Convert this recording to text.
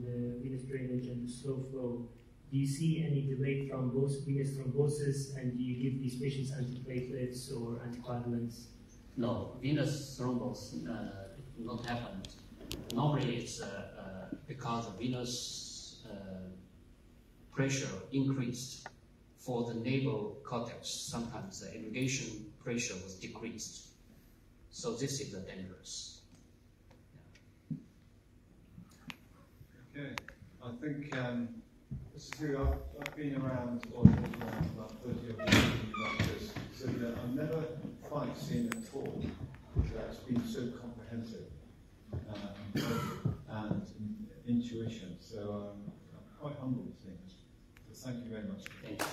the venous drainage and the slow flow. Do you see any delayed venous thrombosis, and do you give these patients antiplatelets or anticoagulants? No, venous thrombosis not happen. Normally it's because the venous pressure increased for the naval cortex. Sometimes the irrigation pressure was decreased. So this is dangerous. Yeah. Okay, I think I've been around about 30 or 40 years like this, so that I've never quite seen a talk that's been so comprehensive and intuition. So I'm quite humbled seeing this. So thank you very much. Thank you.